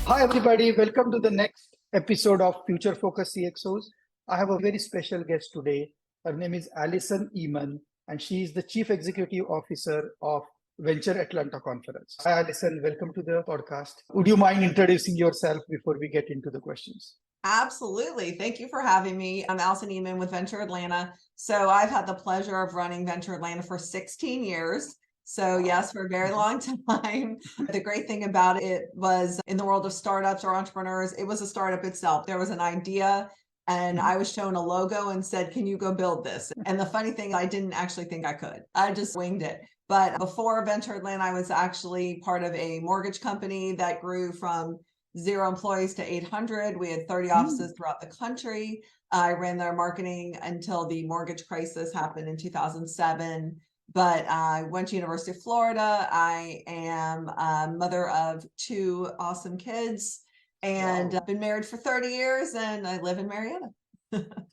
Hi, everybody. Welcome to the next episode of Future Focused CXOs. I have a very special guest today. Her name is Allyson Eman, and she is the Chief Executive Officer of Venture Atlanta Conference. Hi, Allyson. Welcome to the podcast. Would you mind introducing yourself before we get into the questions? Absolutely. Thank you for having me. I'm Allyson Eman with Venture Atlanta. So I've had the pleasure of running Venture Atlanta for 16 years. So yes, for a very long time. The great thing about it was in the world of startups or entrepreneurs, it was a startup itself. There was an idea and I was shown a logo and said, can you go build this? And the funny thing, I didn't actually think I could. I just winged it. But before Venture Atlanta, I was actually part of a mortgage company that grew from 0 employees to 800. We had 30 offices throughout the country. I ran their marketing until the mortgage crisis happened in 2007. But I went to University of Florida. I am a mother of 2 awesome kids and Wow. I've been married for 30 years and I live in Marietta.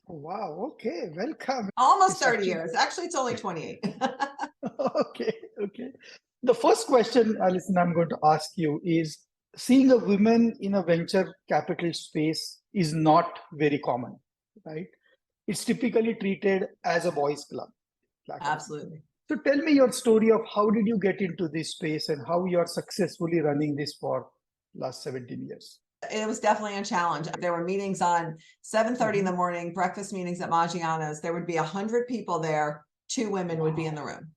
Wow. Okay. Welcome. Almost It's 30 actually years. Actually, it's only 28. okay. Okay. The first question, Allyson, I'm going to ask you is seeing a woman in a venture capital space is not very common, right? It's typically treated as a boys' club. Absolutely. So tell me your story of how did you get into this space and how you're successfully running this for last 17 years. It was definitely a challenge. There were meetings on 7:30 in the morning, breakfast meetings at Maggiano's. There would be 100 people there. 2 women would be in the room.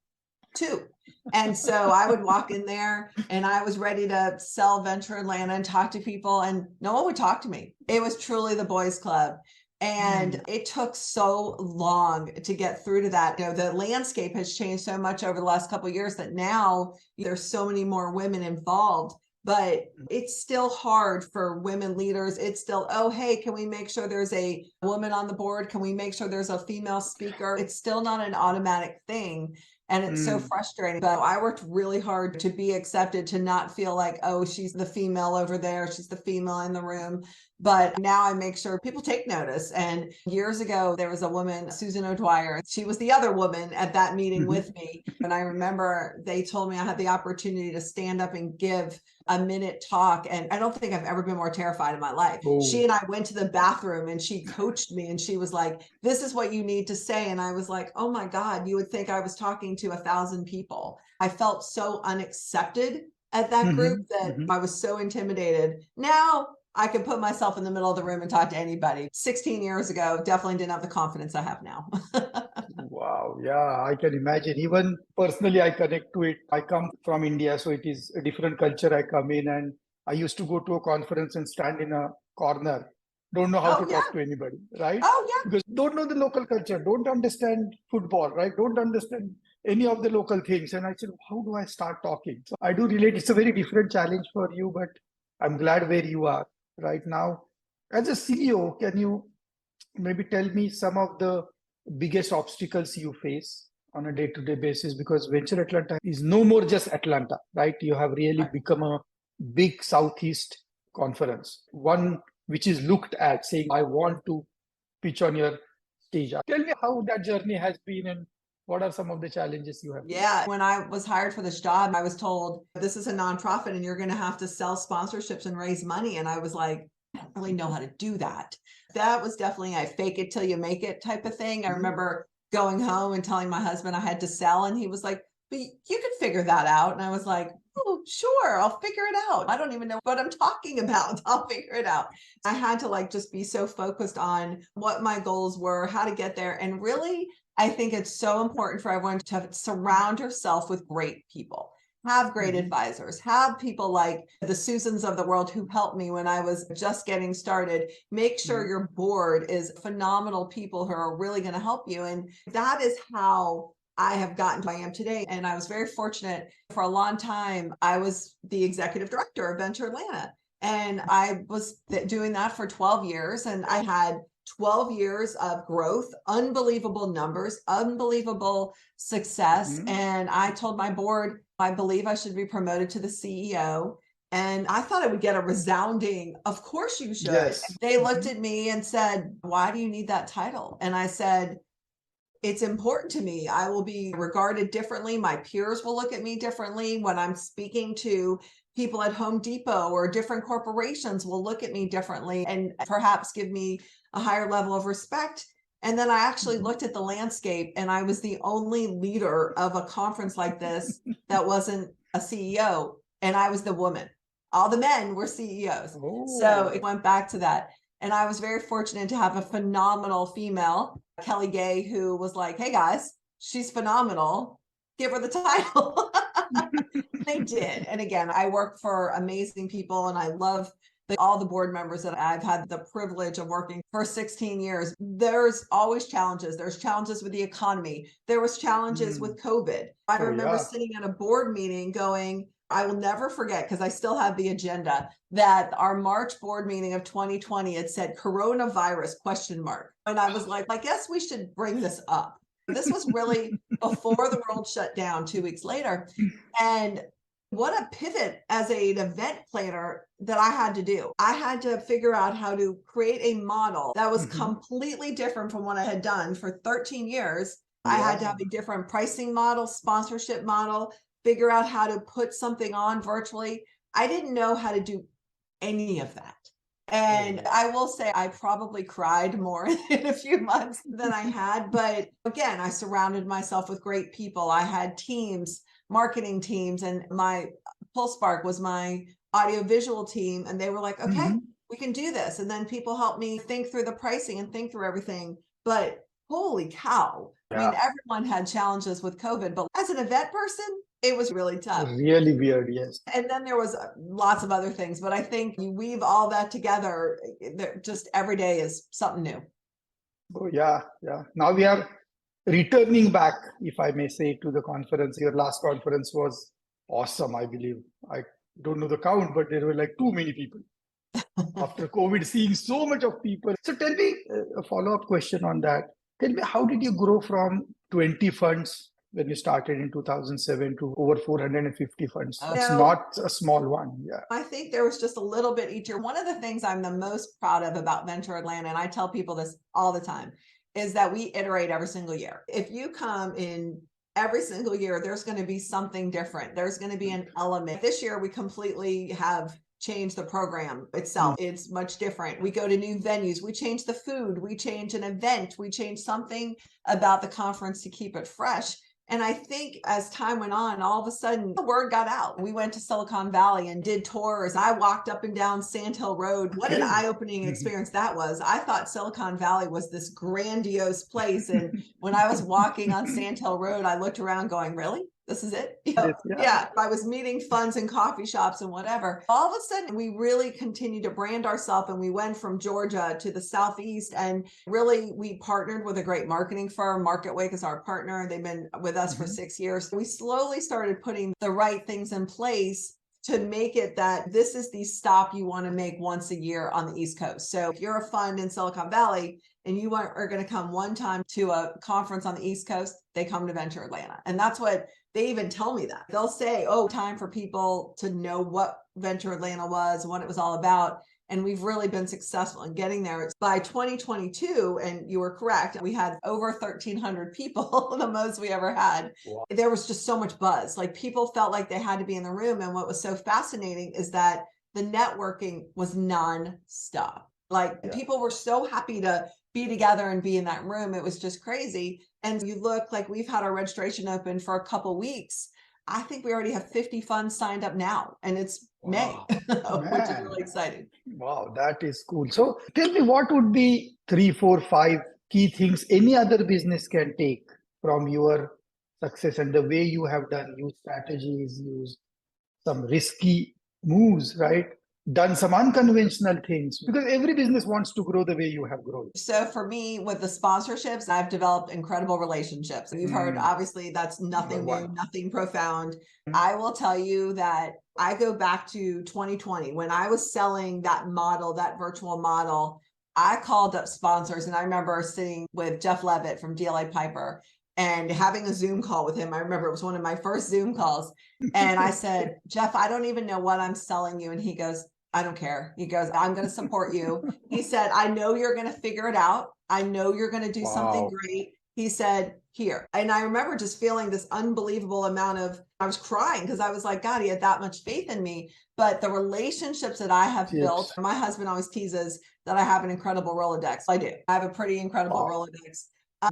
2. And so I would walk in there and I was ready to sell Venture Atlanta and talk to people and no one would talk to me. It was truly the boys club. And it took so long to get through to that. You know, the landscape has changed so much over the last couple of years that now there's so many more women involved, but it's still hard for women leaders. It's still, oh, hey, can we make sure there's a woman on the board? Can we make sure there's a female speaker? It's still not an automatic thing. And it's so frustrating. But I worked really hard to be accepted, to not feel like, oh, she's the female over there. She's the female in the room. But now I make sure people take notice. And years ago, there was a woman, Susan O'Dwyer. She was the other woman at that meeting with me. And I remember they told me I had the opportunity to stand up and give a minute talk. And I don't think I've ever been more terrified in my life. She and I went to the bathroom and she coached me and she was like, this is what you need to say. And I was like, oh my God, you would think I was talking to 1,000 people. I felt so unaccepted at that group that I was so intimidated. Now I could put myself in the middle of the room and talk to anybody. 16 years ago, definitely didn't have the confidence I have now. Wow. Yeah, I can imagine. Even personally, I connect to it. I come from India, so it is a different culture I come in. And I used to go to a conference and stand in a corner. Don't know how to talk to anybody, right? Oh, yeah. Because don't know the local culture, don't understand football, right? Don't understand any of the local things. And I said, how do I start talking? So I do relate. It's a very different challenge for you, but I'm glad where you are right now. As a CEO, can you maybe tell me some of the biggest obstacles you face on a day-to-day basis? Because Venture Atlanta is no more just Atlanta, right? You have really become a big Southeast conference, one which is looked at saying, I want to pitch on your stage. Tell me how that journey has been and what are some of the challenges you have? Yeah. When I was hired for this job, I was told this is a nonprofit and you're going to have to sell sponsorships and raise money. And I was like, I don't really know how to do that. That was definitely a fake it till you make it type of thing. I remember going home and telling my husband I had to sell. And he was like, but you could figure that out. And I was like, oh, sure, I'll figure it out. I don't even know what I'm talking about. I'll figure it out. I had to just be so focused on what my goals were, how to get there. And really, I think it's so important for everyone to surround yourself with great people. Have great advisors, have people like the Susans of the world who helped me when I was just getting started. Make sure your board is phenomenal people who are really going to help you. And that is how I have gotten to where I am today. And I was very fortunate. For a long time, I was the executive director of Venture Atlanta. And I was doing that for 12 years. And I had 12 years of growth, unbelievable numbers, unbelievable success. And I told my board, I believe I should be promoted to the CEO. And I thought I would get a resounding, of course you should. Yes. They looked at me and said, why do you need that title? And I said, it's important to me. I will be regarded differently. My peers will look at me differently when I'm speaking to people at Home Depot or different corporations will look at me differently and perhaps give me a higher level of respect. And then I actually looked at the landscape, and I was the only leader of a conference like this that wasn't a CEO, and I was the woman. All the men were CEOs. So it went back to that. And I was very fortunate to have a phenomenal female, Kelly Gay, who was like, hey guys, she's phenomenal. Give her the title. They did. And again, I work for amazing people, and I love all the board members that I've had the privilege of working for 16 years. There's always challenges. There's challenges with the economy. There was challenges with COVID. I remember sitting at a board meeting going, I will never forget, because I still have the agenda, that our March board meeting of 2020, it said coronavirus ? And I was like, I guess we should bring this up. This was really before the world shut down 2 weeks later. And what a pivot as an event planner that I had to do. I had to figure out how to create a model that was completely different from what I had done for 13 years. I had to have a different pricing model, sponsorship model, figure out how to put something on virtually. I didn't know how to do any of that. And I will say I probably cried more in a few months than I had. But again, I surrounded myself with great people. I had teams, marketing teams, and my PulseSpark was my audiovisual team. And they were like, okay, we can do this. And then people helped me think through the pricing and think through everything. But holy cow. I mean, everyone had challenges with COVID, but as an event person, it was really tough. Really weird, yes. And then there was lots of other things, but I think you weave all that together, just every day is something new. Oh, yeah. Now we are returning back, if I may say, to the conference. Your last conference was awesome, I believe. I don't know the count, but there were like too many people. After COVID, seeing so much of people. So tell me a follow-up question on that. Tell me, how did you grow from 20 funds when you started in 2007 to over 450 funds? It's not a small one. Yeah. I think there was just a little bit each year. One of the things I'm the most proud of about Venture Atlanta, and I tell people this all the time, is that we iterate every single year. If you come in every single year, there's going to be something different. There's going to be an element. This year, we completely have changed the program itself. It's much different. We go to new venues. We change the food. We change an event. We change something about the conference to keep it fresh. And I think as time went on, all of a sudden the word got out. We went to Silicon Valley and did tours. I walked up and down Sand Hill Road. What an eye-opening experience that was. I thought Silicon Valley was this grandiose place. And when I was walking on Sand Hill Road, I looked around going, really? This is it? Yeah. I was meeting funds in coffee shops and whatever. All of a sudden, we really continued to brand ourselves, and we went from Georgia to the Southeast. And really, we partnered with a great marketing firm. MarketWake is our partner. They've been with us for 6 years. We slowly started putting the right things in place to make it that this is the stop you want to make once a year on the East Coast. So if you're a fund in Silicon Valley and you are going to come one time to a conference on the East Coast, they come to Venture Atlanta. And that's what they even tell me that. They'll say, oh, time for people to know what Venture Atlanta was and what it was all about. And we've really been successful in getting there. By 2022, and you were correct, we had over 1,300 people, the most we ever had. Wow. There was just so much buzz. Like people felt like they had to be in the room. And what was so fascinating is that the networking was nonstop. Like people were so happy to be together and be in that room. It was just crazy. And you look like we've had our registration open for a couple weeks. I think we already have 50 funds signed up now, and it's May, which is really exciting. Wow, that is cool. So tell me, what would be 3, 4, 5 key things any other business can take from your success and the way you have done, use strategies, use some risky moves, right? Done some unconventional things, because every business wants to grow the way you have grown. So for me, with the sponsorships, I've developed incredible relationships. You've heard, obviously, that's nothing new, nothing profound. I will tell you that I go back to 2020 when I was selling that model, that virtual model. I called up sponsors, and I remember sitting with Jeff Levitt from DLA Piper and having a Zoom call with him. I remember it was one of my first Zoom calls. And I said, Jeff, I don't even know what I'm selling you. And he goes, I don't care. He goes, I'm going to support you. He said, I know you're going to figure it out. I know you're going to do something great. He said, here. And I remember just feeling this unbelievable amount of I was crying because I was like, God, he had that much faith in me. But the relationships that I have built, my husband always teases that I have an incredible Rolodex. I do. I have a pretty incredible Rolodex.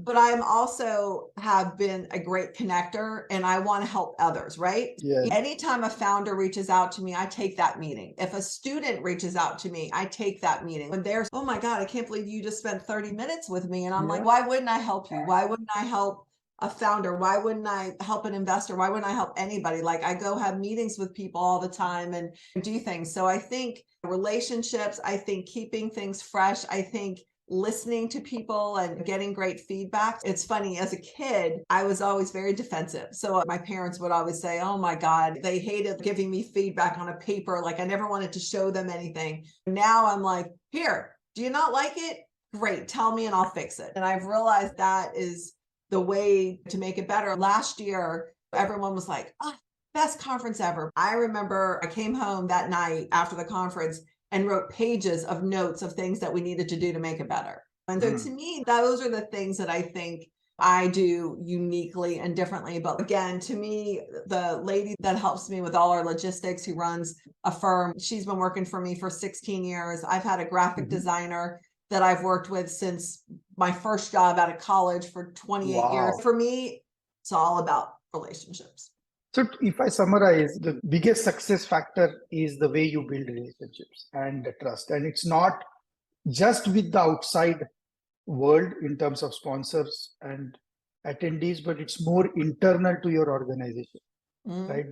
But I'm also have been a great connector and I want to help others, right? Yes. Anytime a founder reaches out to me, I take that meeting. If a student reaches out to me, I take that meeting. When there's, oh my God, I can't believe you just spent 30 minutes with me. And I'm like, why wouldn't I help you? Why wouldn't I help a founder? Why wouldn't I help an investor? Why wouldn't I help anybody? Like I go have meetings with people all the time and do things. So I think relationships, I think keeping things fresh, I think listening to people and getting great feedback. It's funny, as a kid, I was always very defensive. So my parents would always say, oh my God, they hated giving me feedback on a paper. Like I never wanted to show them anything. Now I'm like, here, do you not like it? Great, tell me and I'll fix it. And I've realized that is the way to make it better. Last year, everyone was like, oh, best conference ever. I remember I came home that night after the conference and wrote pages of notes of things that we needed to do to make it better. And so to me, those are the things that I think I do uniquely and differently. But again, to me, the lady that helps me with all our logistics, who runs a firm, she's been working for me for 16 years. I've had a graphic designer that I've worked with since my first job out of college for 28 years. For me, it's all about relationships. So if I summarize, the biggest success factor is the way you build relationships and the trust. And it's not just with the outside world in terms of sponsors and attendees, but it's more internal to your organization, right?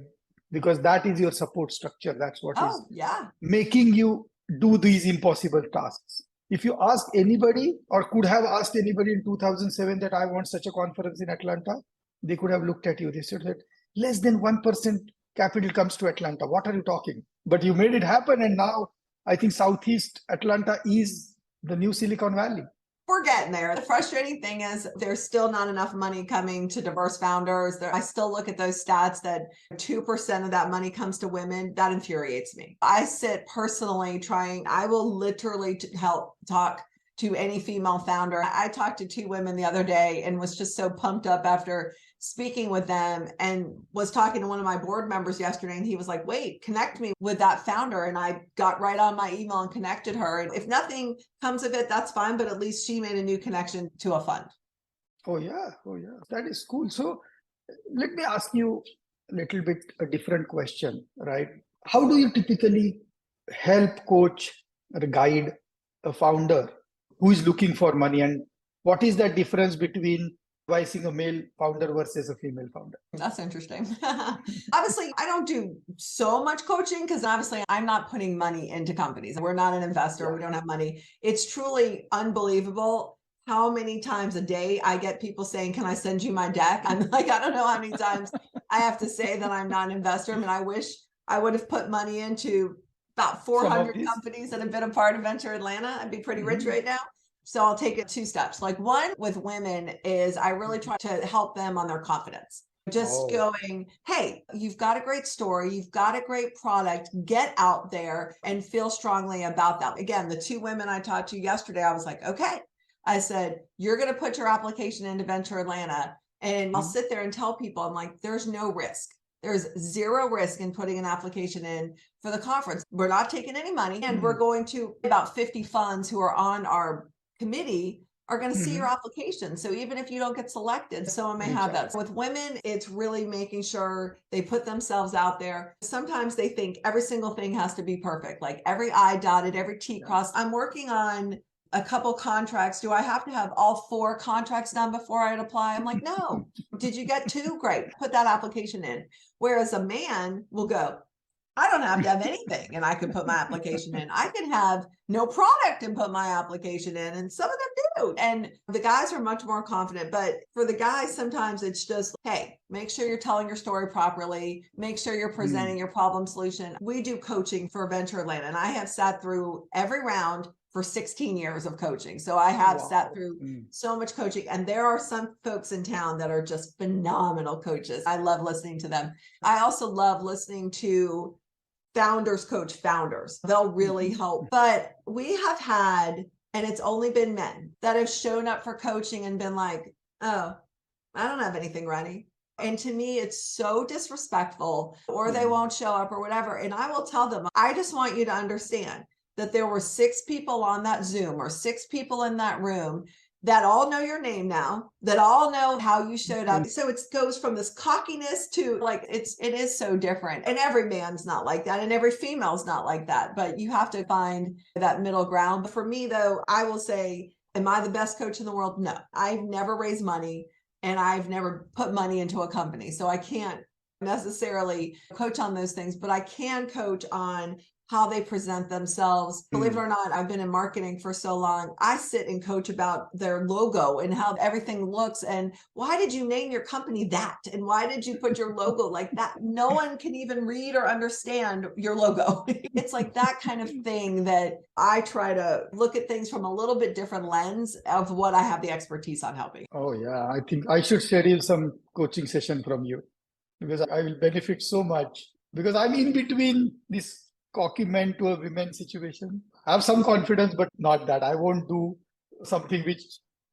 Because that is your support structure. That's what is making you do these impossible tasks. If you ask anybody or could have asked anybody in 2007 that I want such a conference in Atlanta, they could have looked at you. They said that less than 1% capital comes to Atlanta. What are you talking? But you made it happen. And now I think Southeast Atlanta is the new Silicon Valley. We're getting there. The frustrating thing is there's still not enough money coming to diverse founders. I still look at those stats that 2% of that money comes to women. That infuriates me. I sit personally I will literally help talk to any female founder. I talked to 2 women the other day and was just so pumped up after speaking with them, and was talking to one of my board members yesterday, and he was like, wait, connect me with that founder. And I got right on my email and connected her. And if nothing comes of it, that's fine, but at least she made a new connection to a fund. Oh yeah, that is cool. So let me ask you a little bit a different question, right? How do you typically help coach or guide a founder who is looking for money, and what is the difference between advising a male founder versus a female founder? That's interesting. Obviously, I don't do so much coaching because obviously I'm not putting money into companies. We're not an investor. We don't have money. It's truly unbelievable how many times a day I get people saying, can I send you my deck? I'm like, I don't know how many times I have to say that I'm not an investor. I mean, I wish I would have put money into about 400 companies that have been a part of Venture Atlanta. I'd be pretty rich right now. So I'll take it 2 steps. Like one with women is I really try to help them on their confidence. Just going, hey, you've got a great story. You've got a great product. Get out there and feel strongly about that. Again, the 2 women I talked to yesterday, I was like, okay. I said, you're going to put your application into Venture Atlanta. And I'll sit there and tell people, I'm like, there's no risk. There's 0 risk in putting an application in for the conference. We're not taking any money. And we're going to about 50 funds who are on our committee are going to see your application. So even if you don't get selected, someone may have that. With women, it's really making sure they put themselves out there. Sometimes they think every single thing has to be perfect, like every I dotted, every T crossed. I'm working on a couple contracts. Do I have to have all 4 contracts done before I'd apply? I'm like, no. Did you get 2? Great. Put that application in. Whereas a man will go, I don't have to have anything and I can put my application in. I can have no product and put my application in. And some of them do. And the guys are much more confident. But for the guys, sometimes it's just, hey, make sure you're telling your story properly. Make sure you're presenting your problem solution. We do coaching for Venture Atlanta, and I have sat through every round for 16 years of coaching. So I have sat through so much coaching, and there are some folks in town that are just phenomenal coaches. I love listening to them. I also love listening to founders coach founders. They'll really help. But we have had, and it's only been men that have shown up for coaching and been like, oh, I don't have anything ready. And to me, it's so disrespectful, or they won't show up or whatever. And I will tell them, I just want you to understand that there were 6 people on that Zoom or 6 people in that room that all know your name now, that all know how you showed up. So it goes from this cockiness to like, it is so different. And every man's not like that. And every female's not like that, but you have to find that middle ground. But for me though, I will say, am I the best coach in the world? No, I've never raised money and I've never put money into a company. So I can't necessarily coach on those things, but I can coach on how they present themselves. Believe it or not, I've been in marketing for so long. I sit and coach about their logo and how everything looks. And why did you name your company that? And why did you put your logo like that? No one can even read or understand your logo. It's like that kind of thing that I try to look at things from a little bit different lens of what I have the expertise on helping. Oh, yeah. I think I should schedule some coaching session from you because I will benefit so much because I'm in between this cocky men to a women situation. I have some confidence, but not that. I won't do something which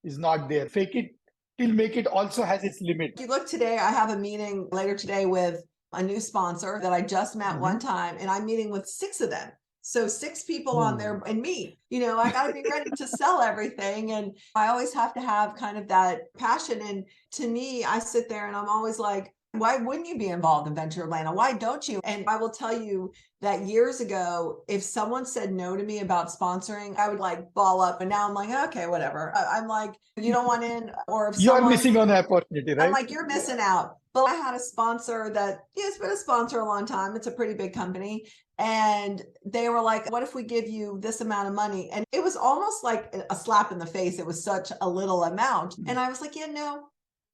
is not there. Fake it till make it also has its limit. If you look today, I have a meeting later today with a new sponsor that I just met one time, and I'm meeting with 6 of them. So 6 people on there and me, I got to be ready to sell everything. And I always have to have kind of that passion. And to me, I sit there and I'm always like, why wouldn't you be involved in Venture Atlanta? Why don't you? And I will tell you that years ago, if someone said no to me about sponsoring, I would like ball up. And now I'm like, okay, whatever. I'm like, you don't want in, or if You're missing on the opportunity, right? I'm like, you're missing out. But I had a sponsor that has been a sponsor a long time. It's a pretty big company. And they were like, what if we give you this amount of money? And it was almost like a slap in the face. It was such a little amount. And I was like, yeah, no.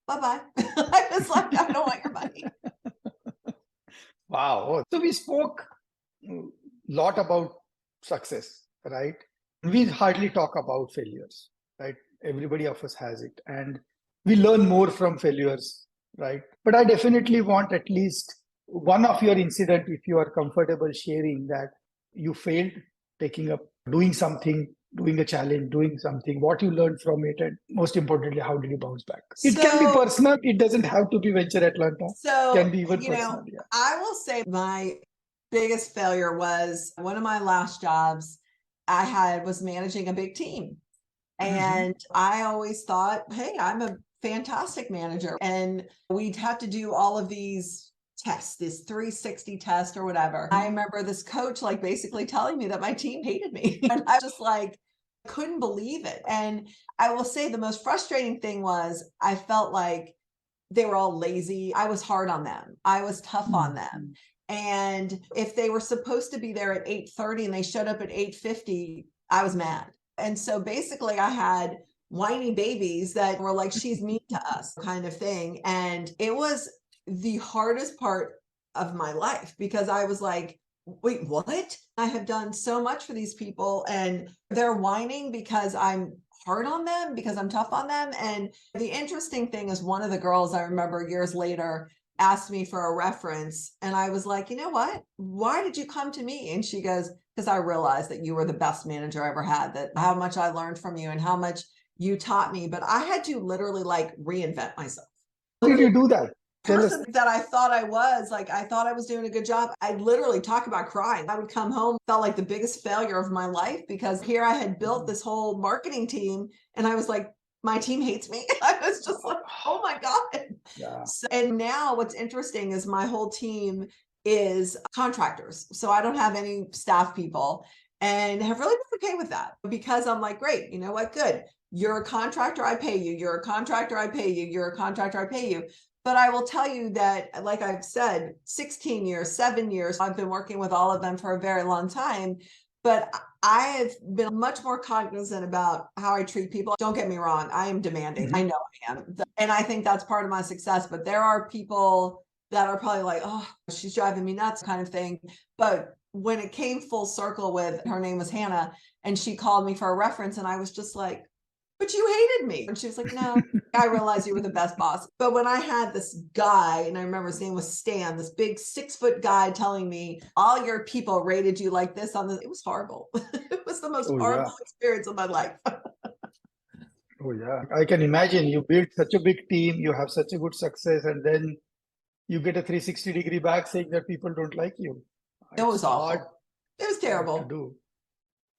Bye-bye. I was like, I don't want your money. Wow. So we spoke a lot about success, right? We hardly talk about failures, right? Everybody of us has it. And we learn more from failures, right? But I definitely want at least one of your incident, if you are comfortable sharing that you failed, taking up, doing something, doing a challenge, doing something, what you learned from it, and most importantly, how did you bounce back? It can be personal. It doesn't have to be Venture Atlanta. So, it can be even personal. Yeah. I will say my biggest failure was one of my last jobs I was managing a big team. And I always thought, hey, I'm a fantastic manager. And we'd have to do all of these tests, this 360 test or whatever. I remember this coach like basically telling me that my team hated me. And I just like couldn't believe it. And I will say the most frustrating thing was I felt like they were all lazy. I was hard on them. I was tough on them. And if they were supposed to be there at 8:30 and they showed up at 8:50, I was mad. And so basically I had whiny babies that were like, she's mean to us kind of thing. And it was the hardest part of my life because I was like, wait, what? I have done so much for these people and they're whining because I'm hard on them, because I'm tough on them. And the interesting thing is one of the girls I remember years later asked me for a reference. And I was like, you know what? Why did you come to me? And she goes, because I realized that you were the best manager I ever had, that how much I learned from you and how much you taught me. But I had to literally like reinvent myself. How did you do that? Person that I thought I was, like, I thought I was doing a good job. I literally talk about crying. I would come home, felt like the biggest failure of my life because here I had built this whole marketing team and I was like, my team hates me. I was just like, oh my God. Yeah. So, and now what's interesting is my whole team is contractors. So I don't have any staff people and have really been okay with that because I'm like, great, you know what? Good. You're a contractor, I pay you. You're a contractor, I pay you. You're a contractor, I pay you. But I will tell you that, like I've said, 16 years, 7 years, I've been working with all of them for a very long time. But I have been much more cognizant about how I treat people. Don't get me wrong. I am demanding. I know I am. And I think that's part of my success. But there are people that are probably like, oh, she's driving me nuts kind of thing. But when it came full circle with, her name was Hannah, and she called me for a reference and I was just like, but you hated me. And she was like, no, I realized you were the best boss. But when I had this guy, and I remember his name was Stan, this big 6-foot guy telling me all your people rated you like this on this, it was horrible. It was the most horrible experience of my life. Oh yeah. I can imagine you built such a big team, you have such a good success, and then you get a 360-degree back saying that people don't like you. It was It's hard, awful. It was hard to terrible, do.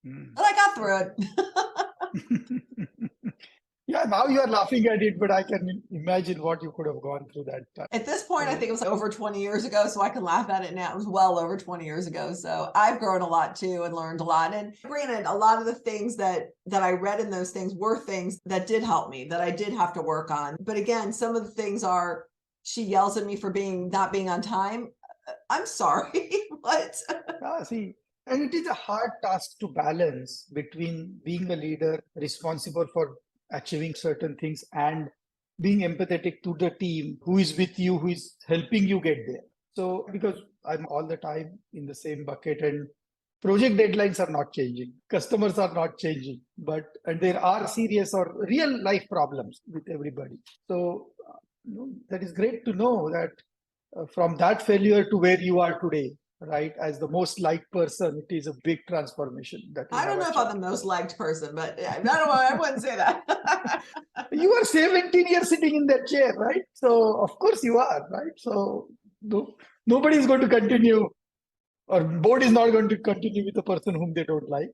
Mm. but I got through it. Yeah, now you are laughing at it, but I can imagine what you could have gone through that time. At this point, I think it was over 20 years ago, so I can laugh at it now. It was well over 20 years ago. So I've grown a lot too and learned a lot. And granted, a lot of the things that I read in those things were things that did help me, that I did have to work on. But again, some of the things are, she yells at me for not being on time. I'm sorry. What? See, and it is a hard task to balance between being a leader responsible for achieving certain things and being empathetic to the team who is with you, who is helping you get there. So, because I'm all the time in the same bucket and project deadlines are not changing, customers are not changing, and there are serious or real life problems with everybody. So, that is great to know that from that failure to where you are today, right, as the most liked person, it is a big transformation that I don't know if I'm the most liked person, but I wouldn't say that. You are 17 years sitting in that chair, right? So of course you are, right? So nobody is going to continue, or board is not going to continue with a person whom they don't like.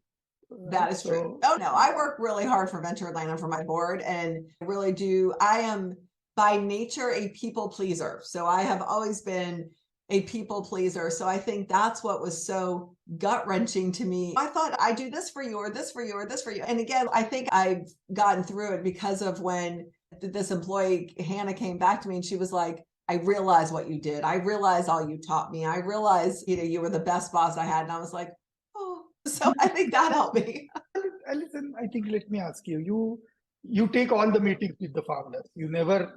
That is true. Oh no, I work really hard for Venture Atlanta for my board, and really do. I am by nature a people pleaser. So I have always been a people pleaser. So I think that's what was so gut wrenching to me. I thought I do this for you, or this for you, or this for you. And again, I think I've gotten through it because of when this employee, Hannah, came back to me and she was like, I realize what you did. I realize all you taught me. I realize, you were the best boss I had. And I was like, oh, so I think that helped me. Allyson, I think, let me ask you, you take all the meetings with the founders. You never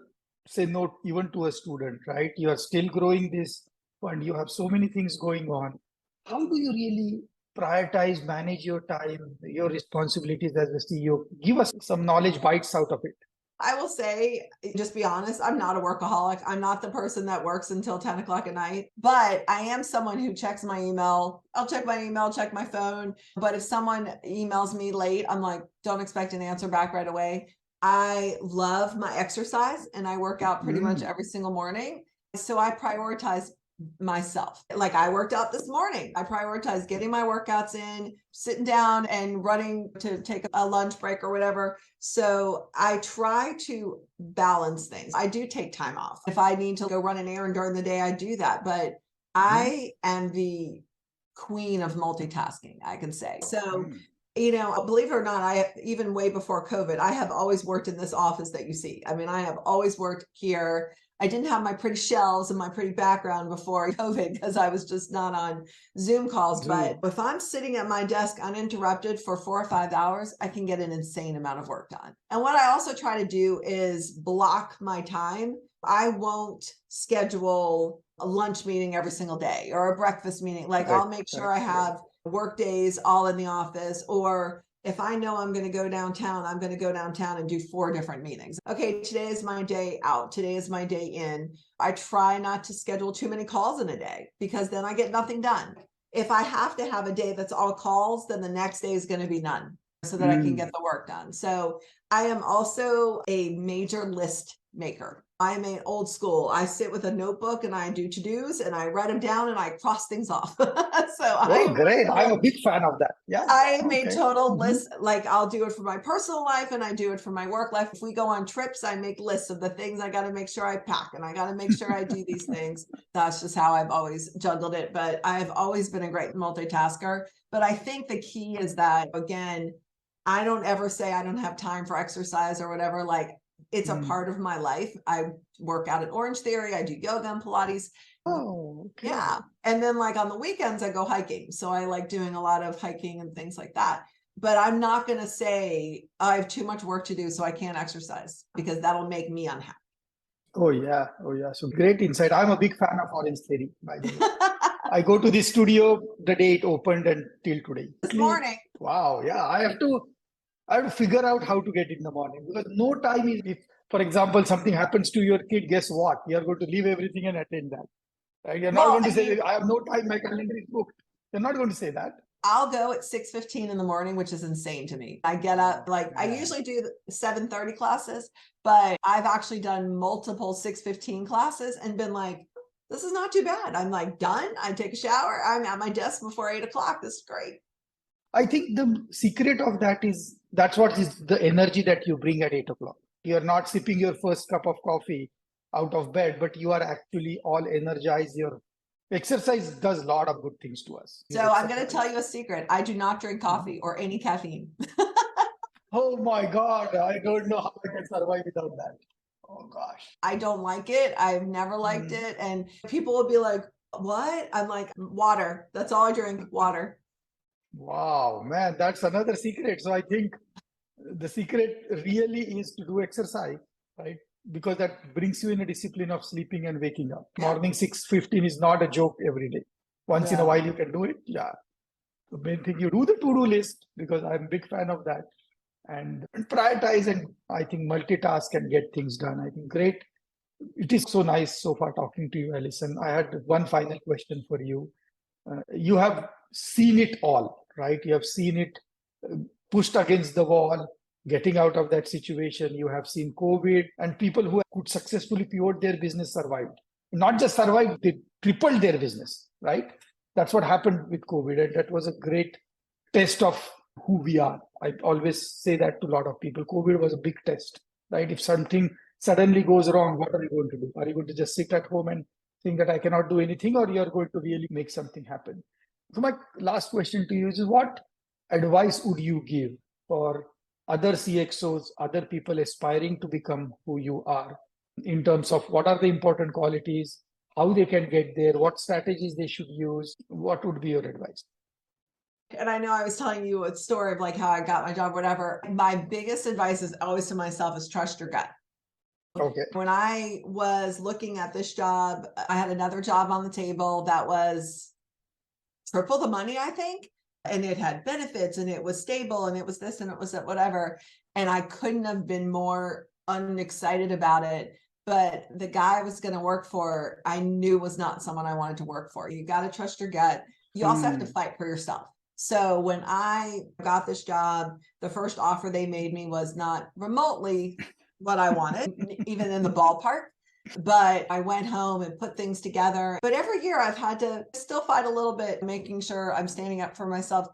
say no even to a student, right? You are still growing this fund. You have so many things going on. How do you really prioritize, manage your time, your responsibilities as a CEO? Give us some knowledge bites out of it. I will say, just be honest, I'm not a workaholic. I'm not the person that works until 10 o'clock at night, but I am someone who checks my email. I'll check my email, check my phone. But if someone emails me late, I'm like, don't expect an answer back right away. I love my exercise and I work out pretty much every single morning. So I prioritize myself. Like I worked out this morning. I prioritize getting my workouts in, sitting down and running to take a lunch break or whatever. So I try to balance things. I do take time off. If I need to go run an errand during the day, I do that. But I am the queen of multitasking, I can say. So, believe it or not, even way before COVID, I have always worked in this office that you see. I mean, I have always worked here. I didn't have my pretty shelves and my pretty background before COVID because I was just not on Zoom calls. But if I'm sitting at my desk uninterrupted for 4 or 5 hours, I can get an insane amount of work done. And what I also try to do is block my time. I won't schedule a lunch meeting every single day or a breakfast meeting. Like I'll make sure I have work days all in the office, or if I know I'm going to go downtown, I'm going to go downtown and do 4 different meetings. Okay, today is my day out. Today is my day in. I try not to schedule too many calls in a day because then I get nothing done. If I have to have a day that's all calls, then the next day is going to be none so that I can get the work done. So I am also a major list maker. I'm an old school. I sit with a notebook and I do to-dos and I write them down and I cross things off. Great. I'm a big fan of that. Yeah. I made total lists. Like I'll do it for my personal life and I do it for my work life. If we go on trips, I make lists of the things I got to make sure I pack and I got to make sure I do these things. That's just how I've always juggled it. But I've always been a great multitasker. But I think the key is that, again, I don't ever say I don't have time for exercise or whatever. Like it's a part of my life. I work out at Orange Theory. I do yoga and Pilates. Oh, okay. Yeah. And then like on the weekends, I go hiking. So I like doing a lot of hiking and things like that. But I'm not going to say I have too much work to do, so I can't exercise because that'll make me unhappy. Oh, yeah. So great insight. I'm a big fan of Orange Theory, by the way. I go to the studio the day it opened until today. This morning. Wow. Yeah. I have to figure out how to get in the morning because no time is, if, for example, something happens to your kid, guess what? You're going to leave everything and attend that. Right? You're not going to say, I have no time, my calendar is booked. You're not going to say that. I'll go at 6:15 in the morning, which is insane to me. I get up, I usually do 7:30 classes, but I've actually done multiple 6:15 classes and been like, this is not too bad. I'm like done. I take a shower. I'm at my desk before 8 o'clock. This is great. I think the secret of that is that's what is the energy that you bring at 8 o'clock. You're not sipping your first cup of coffee out of bed, but you are actually all energized. Your exercise does a lot of good things to us. So I'm going to tell you a secret. I do not drink coffee or any caffeine. Oh my God, I don't know how I can survive without that. Oh gosh. I don't like it. I've never liked it. And people will be like, what? I'm like, water. That's all I drink, water. Wow, man, that's another secret. So I think the secret really is to do exercise, right? Because that brings you in a discipline of sleeping and waking up. Morning 6:15 is not a joke every day. Once in a while you can do it. Yeah. The main thing, you do the to-do list, because I'm a big fan of that, and prioritize, and I think multitask and get things done. I think great. It is so nice so far talking to you, Allyson. I had one final question for you. You have seen it all, right? You have seen it pushed against the wall, getting out of that situation. You have seen COVID, and people who could successfully pivot their business survived. Not just survived, they tripled their business, right? That's what happened with COVID. And that was a great test of who we are. I always say that to a lot of people. COVID was a big test, right? If something suddenly goes wrong, what are you going to do? Are you going to just sit at home and think that I cannot do anything, or you're going to really make something happen? So my last question to you is, what advice would you give for other CXOs, other people aspiring to become who you are, in terms of what are the important qualities, how they can get there, what strategies they should use? What would be your advice? And I know I was telling you a story of like how I got my job, whatever. My biggest advice is always to myself is trust your gut. Okay. When I was looking at this job, I had another job on the table that was triple the money, I think. And it had benefits and it was stable and it was this and it was that, whatever. And I couldn't have been more unexcited about it. But the guy I was going to work for, I knew was not someone I wanted to work for. You got to trust your gut. You also have to fight for yourself. So when I got this job, the first offer they made me was not remotely what I wanted, even in the ballpark. But I went home and put things together. But every year I've had to still fight a little bit, making sure I'm standing up for myself.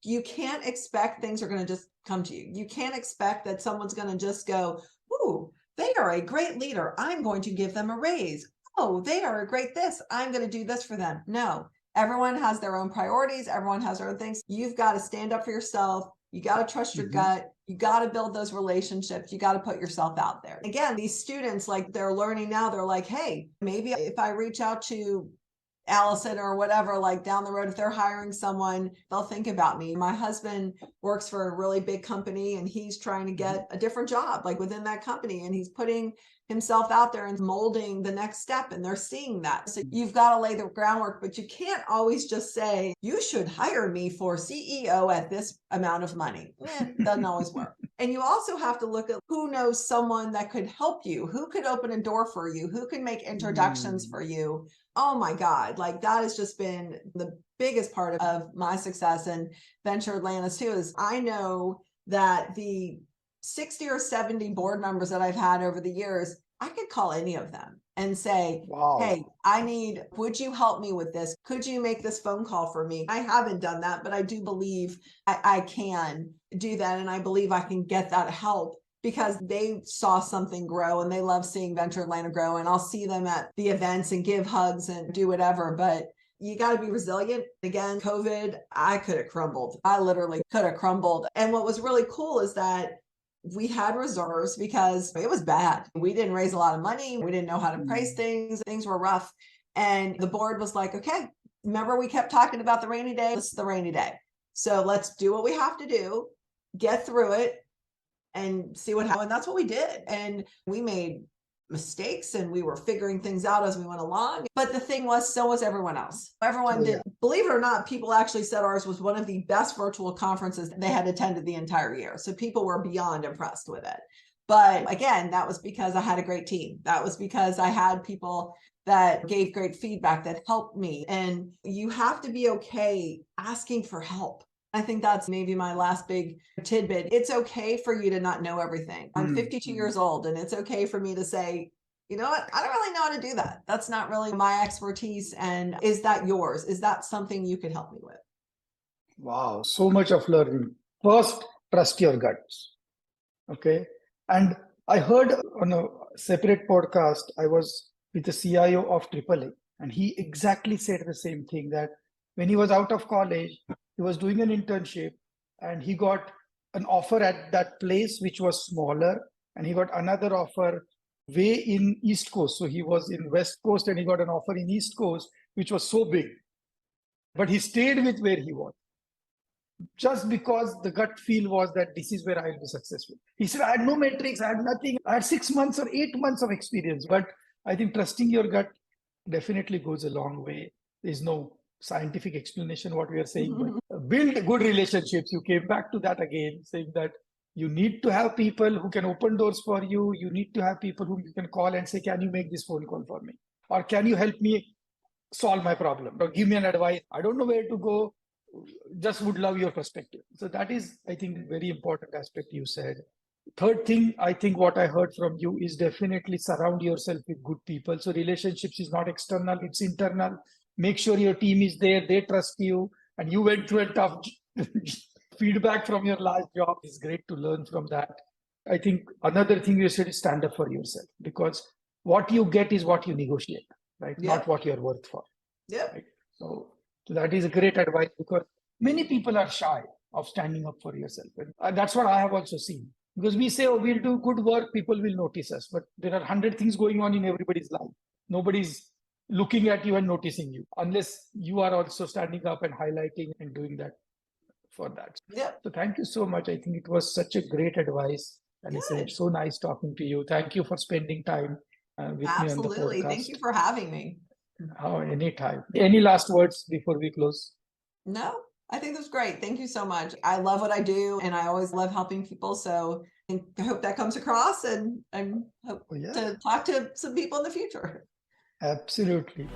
You can't expect things are going to just come to you. You can't expect that someone's going to just go, ooh, they are a great leader. I'm going to give them a raise. Oh, they are a great this. I'm going to do this for them. No, everyone has their own priorities. Everyone has their own things. You've got to stand up for yourself. You got to trust your gut. You got to build those relationships. You got to put yourself out there. Again, these students, like they're learning now, they're like, hey, maybe if I reach out to Allyson or whatever, like down the road, if they're hiring someone, they'll think about me. My husband works for a really big company and he's trying to get a different job, like within that company. And he's putting himself out there and molding the next step. And they're seeing that. So you've got to lay the groundwork, but you can't always just say, you should hire me for CEO at this amount of money. Doesn't always work. And you also have to look at who knows someone that could help you, who could open a door for you, who can make introductions for you. Oh my God, like that has just been the biggest part of my success in Venture Atlantis too, is I know that the 60 or 70 board members that I've had over the years, I could call any of them and say, wow, hey, would you help me with this? Could you make this phone call for me? I haven't done that, but I do believe I can do that. And I believe I can get that help because they saw something grow and they love seeing Venture Atlanta grow. And I'll see them at the events and give hugs and do whatever. But you got to be resilient. Again, COVID, I could have crumbled. I literally could have crumbled. And what was really cool is that we had reserves because it was bad. We didn't raise a lot of money. We didn't know how to price things. Things were rough. And the board was like, okay, remember we kept talking about the rainy day? This is the rainy day. So let's do what we have to do, get through it, and see what happens. And that's what we did. And we made mistakes and we were figuring things out as we went along. But the thing was, so was everyone else. Everyone did. Believe it or not, people actually said ours was one of the best virtual conferences they had attended the entire year. So people were beyond impressed with it. But again, that was because I had a great team. That was because I had people that gave great feedback that helped me. And you have to be okay asking for help. I think that's maybe my last big tidbit. It's okay for you to not know everything. I'm 52 years old and it's okay for me to say, you know what? I don't really know how to do that. That's not really my expertise. And is that yours? Is that something you could help me with? Wow, so much of learning. First, trust your guts. Okay. And I heard on a separate podcast, I was with the CIO of AAA, and he exactly said the same thing, that when he was out of college, he was doing an internship and he got an offer at that place which was smaller, and he got another offer way in East Coast. So he was in West Coast and he got an offer in East Coast, which was so big. But he stayed with where he was, just because the gut feel was that this is where I'll be successful. He said, I had no metrics, I had nothing. I had 6 months or 8 months of experience. But I think trusting your gut definitely goes a long way. There's no scientific explanation what we are saying, but build good relationships. You came back to that again, saying that you need to have people who can open doors for you. You need to have people whom you can call and say, can you make this phone call for me? Or can you help me solve my problem? Or give me an advice. I don't know where to go. Just would love your perspective. So that is, I think, very important aspect you said. Third thing, I think what I heard from you is definitely surround yourself with good people. So relationships is not external, it's internal. Make sure your team is there, they trust you, and you went through a tough feedback from your last job. It's great to learn from that. I think another thing you said is stand up for yourself, because what you get is what you negotiate, right? Yeah. Not what you're worth for. Yeah. Right? So that is a great advice, because many people are shy of standing up for yourself. And that's what I have also seen. Because we say, oh, we'll do good work, people will notice us. But there are 100 things going on in everybody's life. Nobody's looking at you and noticing you, unless you are also standing up and highlighting and doing that for that. Yeah. So thank you so much. I think it was such a great advice. Allyson, it's so nice talking to you. Thank you for spending time with me on the podcast. Absolutely. Thank you for having me. Oh, anytime. Any last words before we close? No, I think that's great. Thank you so much. I love what I do, and I always love helping people. So I hope that comes across, and I hope to talk to some people in the future. Absolutely.